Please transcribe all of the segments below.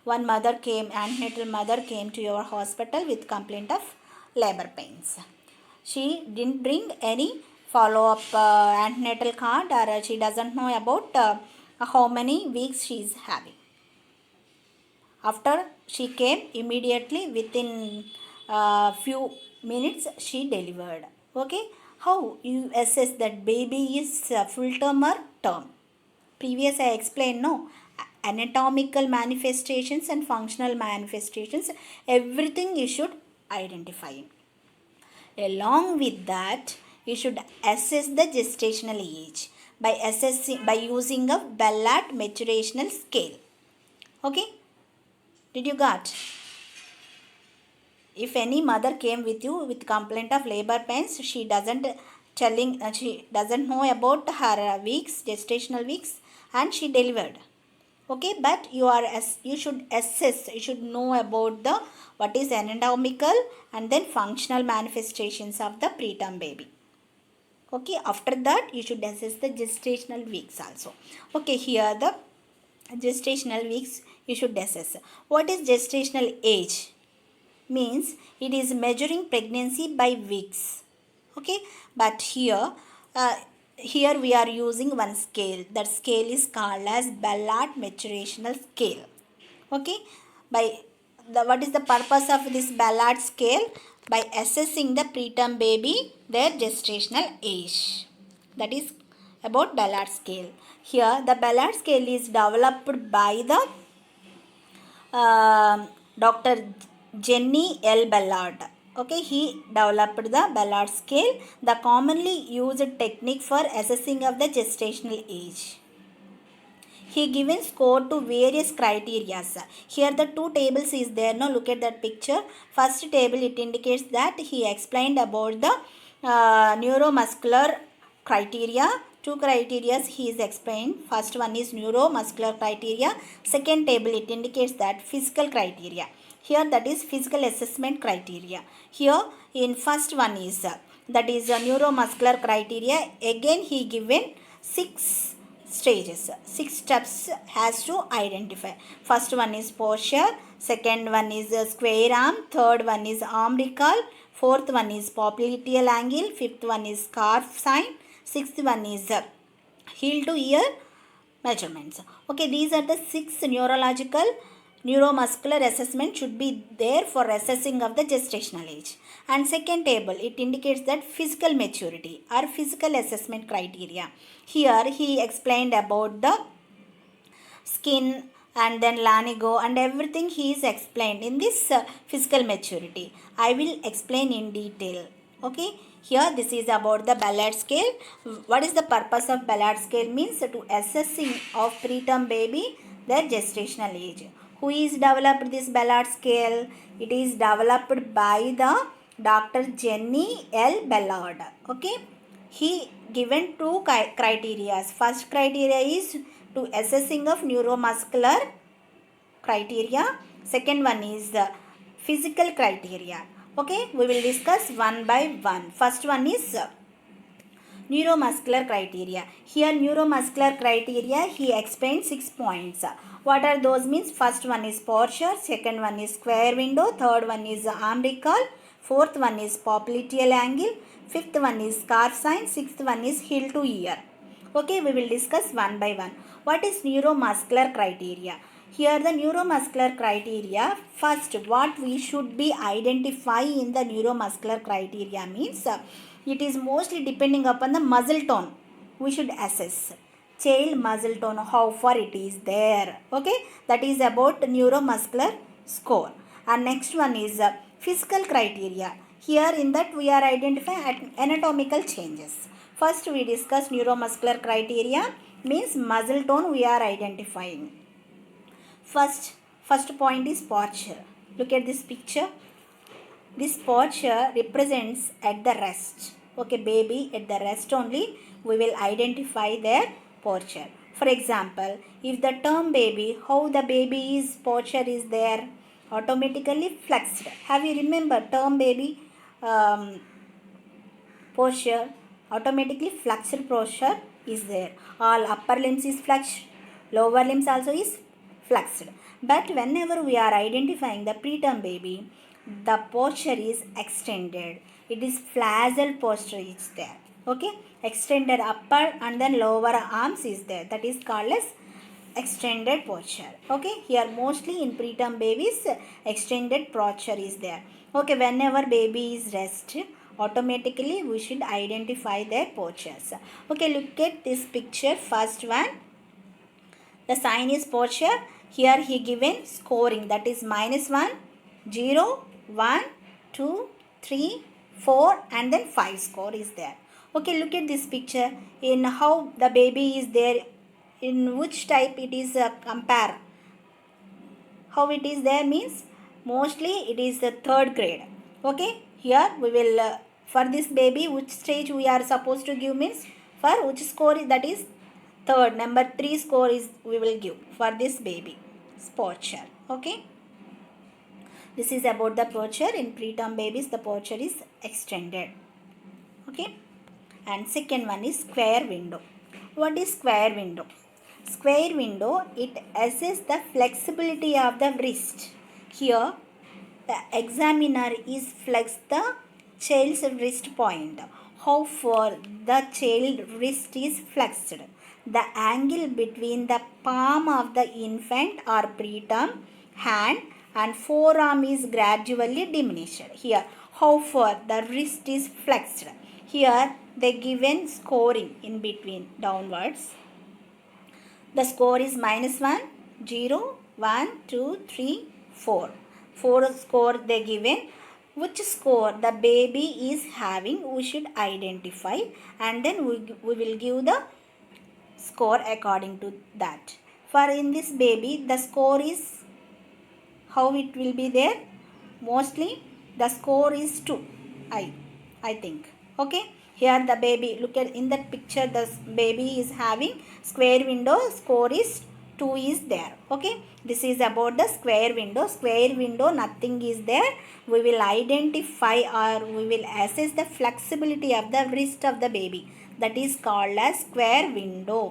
One antenatal mother came to your hospital with complaint of labor pains. She didn't bring any follow-up antenatal card, or she doesn't know about how many weeks she is having. After she came, immediately within few minutes she delivered. Okay, how you assess that baby is full term or term? Previous I explained, no, anatomical manifestations and functional manifestations, everything you should identify. Along with that, you should assess the gestational age by using a Ballard maturational scale. Okay, did you got? If any mother came with you with complaint of labor pains, she doesn't know about her weeks, gestational weeks, and she delivered. Okay, but you should assess, you should know about the what is anatomical and then functional manifestations of the preterm baby. Okay, after that you should assess the gestational weeks also. Okay, here the gestational weeks you should assess. What is gestational age? Means it is measuring pregnancy by weeks. Okay, but here we are using one scale. That scale is called as Ballard maturational scale. Okay, by what is the purpose of this Ballard scale? By assessing the preterm baby their gestational age. That is about Ballard scale. Here the Ballard scale is developed by the Dr. Jenny L. Ballard. Okay, he developed the Ballard scale, the commonly used technique for assessing of the gestational age. He given score to various criteria. Here the two tables is there. Now look at that picture. First table, it indicates that he explained about the neuromuscular criteria. Two criteria he is explained. First one is neuromuscular criteria. Second table, it indicates that physical criteria. Here that is physical assessment criteria. Here in first one is that is neuromuscular criteria. Again he given 6 stages, 6 steps has to identify. First one is posture, second one is square arm, third one is arm recall, fourth one is popliteal angle, fifth one is scarf sign, sixth one is heel to ear measurements. Okay, these are the 6 neurological neuromuscular assessment should be there for assessing of the gestational age. And second table, it indicates that physical maturity or physical assessment criteria. Here he explained about the skin and then lanigo and everything he is explained in this physical maturity. I will explain in detail. Okay, here this is about the Ballard scale. What is the purpose of Ballard scale? Means to assessing of preterm baby their gestational age. Who is developed this Ballard scale? It is developed by the Dr. Jenny L. Ballard. Okay, he given two criteria. First criteria is to assessing of neuromuscular criteria. Second one is the physical criteria. Okay, we will discuss one by one. First one is neuromuscular criteria. Here neuromuscular criteria he explained 6 points. What are those? Means first one is posture, second one is square window, third one is arm recall, fourth one is popliteal angle, fifth one is scarf sign, sixth one is heel to ear. Okay, we will discuss one by one. What is neuromuscular criteria? Here the neuromuscular criteria, first what we should be identifying in the neuromuscular criteria means it is mostly depending upon the muscle tone. We should assess child muscle tone, how far it is there. Okay, that is about neuromuscular score. And next one is physical criteria. Here in that we are identifying anatomical changes. First we discuss neuromuscular criteria means muscle tone we are identifying. First point is posture. Look at this picture. This posture represents at the rest. Okay, baby at the rest only we will identify their posture. For example, if the term baby, how the baby's posture is there? Automatically flexed. Have you remember term baby posture? Automatically flexed posture is there. All upper limbs is flexed. Lower limbs also is flexed. But whenever we are identifying the preterm baby, the posture is extended. It is flagell posture is there. Okay, extended upper and then lower arms is there. That is called as extended posture. Okay, here mostly in preterm babies, extended posture is there. Okay, whenever baby is rest, automatically we should identify their postures. Okay, look at this picture. First one, the sign is posture. Here he given scoring, that is -1, 0, 1, 2, 3, 4 and then 5 score is there. Okay, look at this picture. In how the baby is there, in which type it is compare. How it is there means mostly it is the third grade. Okay, here we will for this baby which stage we are supposed to give means for which score is, that is third, number 3 score is we will give for this baby posture. Okay, this is about the posture. In preterm babies the posture is extended. Okay, and second one is square window. What is square window? Square window, it assesses the flexibility of the wrist. Here the examiner is flex the child's wrist point. How far the child wrist is flexed? The angle between the palm of the infant or preterm hand and forearm is gradually diminished. Here, how far the wrist is flexed. Here they given scoring in between downwards. The score is -1, 0, 1, 2, 3, 4. 4 score they given. Which score the baby is having we should identify, and then we will give the score according to that. For in this baby the score is how it will be there. Mostly the score is 2. I think. Okay, here the baby, look at in that picture, the baby is having square window, score is 2 is there. Okay, this is about the square window. Square window, nothing is there. We will identify or we will assess the flexibility of the wrist of the baby. That is called as square window.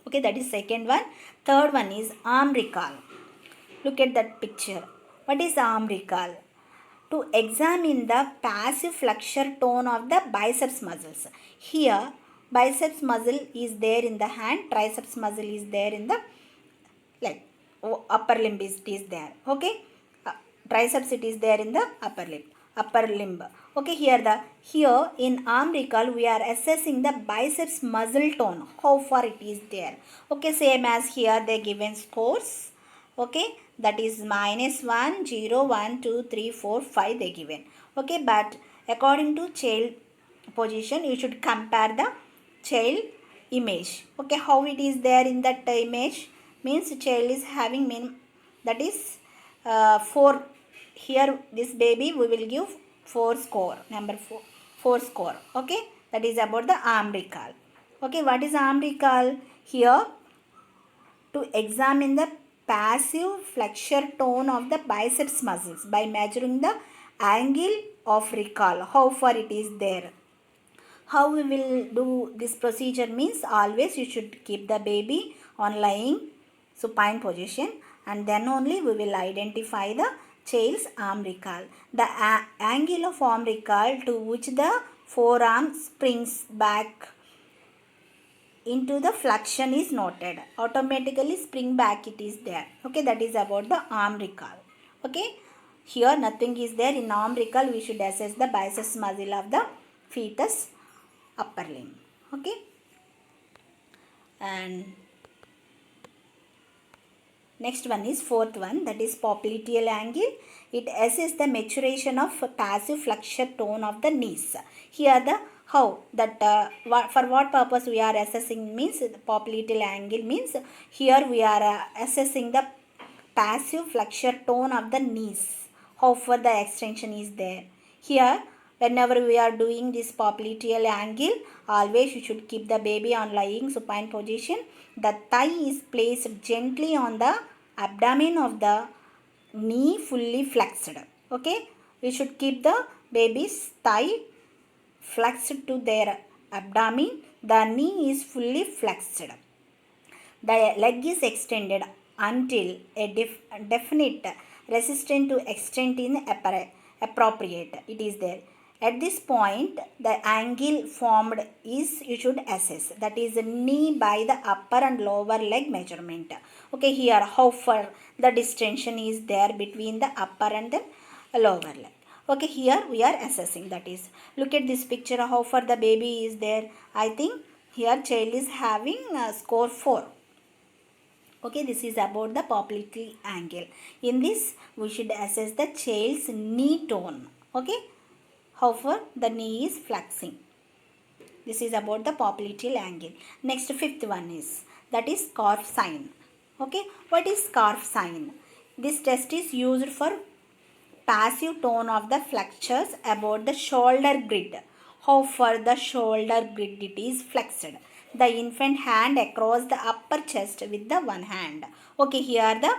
Okay, that is second one. Third one is arm recall. Look at that picture. What is arm recall? To examine the passive flexure tone of the biceps muscles. Here biceps muscle is there in the hand, triceps muscle is there in the leg, upper limb is there. Okay, triceps it is there in the upper limb. Okay, here in arm recall we are assessing the biceps muscle tone, how far it is there. Okay, same as here they given scores. Okay, that is -1, 0, 1, 2, 3, 4, 5 they given. Okay, but according to child position you should compare the child image. Okay, how it is there in that image means child is having that is 4. Here this baby we will give 4 score, number 4 score. Okay, that is about the arm recall. Okay, what is arm recall? Here to examine the passive flexure tone of the biceps muscles by measuring the angle of recall, how far it is there. How we will do this procedure means always you should keep the baby on lying supine position, and then only we will identify the child's arm recall. The angle of arm recall to which the forearm springs back into the flexion is noted. Automatically spring back it is there. Okay, that is about the arm recall. Okay, here nothing is there. In arm recall we should assess the biceps muscle of the fetus upper limb. Okay, and next one is fourth one, that is popliteal angle. It assesses the maturation of passive flexure tone of the knees. Here the how that for what purpose we are assessing means the popliteal angle means here we are assessing the passive flexure tone of the knees, how far the extension is there. Here whenever we are doing this popliteal angle, always you should keep the baby on lying supine position. The thigh is placed gently on the abdomen of the knee fully flexed. Okay, we should keep the baby's thigh flexed to their abdomen. The knee is fully flexed. The leg is extended until a definite resistance to extent in appropriate. It is there. At this point, the angle formed is you should assess. That is knee by the upper and lower leg measurement. Okay, here how far the distension is there between the upper and the lower leg. Okay, here we are assessing. That is, look at this picture, how far the baby is there. I think here child is having score 4. Okay, this is about the popliteal angle. In this, we should assess the child's knee tone. Okay, how far the knee is flexing. This is about the popliteal angle. Next, fifth one is, that is scarf sign. Okay, what is scarf sign? This test is used for passive tone of the flexures about the shoulder grid. How far the shoulder grid it is flexed. The infant hand across the upper chest with the one hand. Okay, here the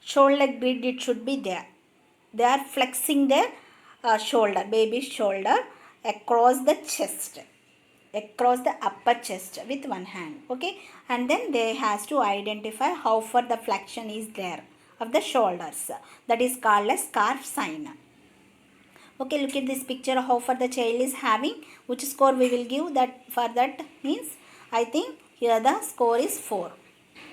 shoulder grid it should be there. They are flexing their shoulder, baby's shoulder across the chest, across the upper chest with one hand. Okay, and then they has to identify how far the flexion is there of the shoulders. That is called as scarf sign. Okay, look at this picture, how far the child is having, which score we will give that for that means, I think here the score is 4.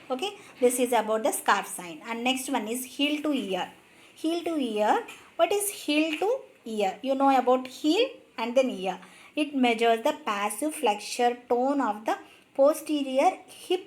Okay, this is about the scarf sign. And next one is heel to ear. Heel to ear. What is heel to ear? You know about heel and then ear. It measures the passive flexure tone of the posterior hip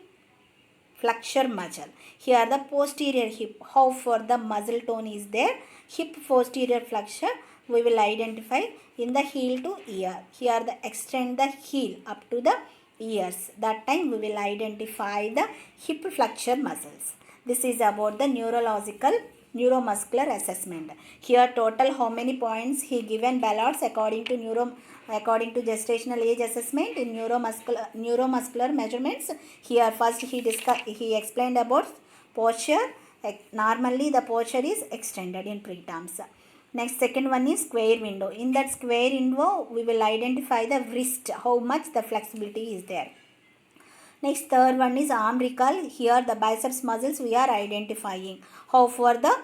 flexure muscle. Here the posterior hip, how far the muscle tone is there, hip posterior flexure we will identify in the heel to ear. Here the extend the heel up to the ears. That time we will identify the hip flexure muscles. This is about the neuromuscular assessment. Here total how many points he given Ballard's according to gestational age assessment in neuromuscular measurements. Here first he explained about posture. Normally the posture is extended in preterms. Next, second one is square window. In that square window we will identify the wrist, how much the flexibility is there. Next, third one is arm recall. Here the biceps muscles we are identifying how far the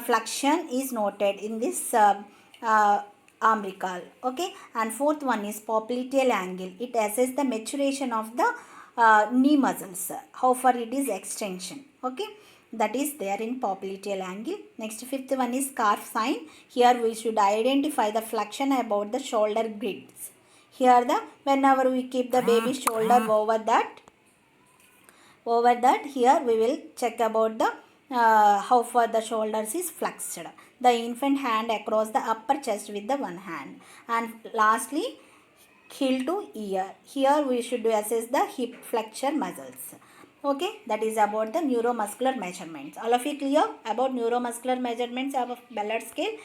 flexion is noted in this arm recall. Okay, and fourth one is popliteal angle. It assesses the maturation of the knee muscles, how far it is extension. Okay, that is there in popliteal angle. Next, fifth one is scarf sign. Here we should identify the flexion about the shoulder grids. Here the whenever we keep the baby's shoulder over that, here we will check about the how far the shoulders is flexed. The infant hand across the upper chest with the one hand. And lastly, heel to ear. Here we should assess the hip flexure muscles. Okay, that is about the neuromuscular measurements. All of you clear about neuromuscular measurements of Ballard scale?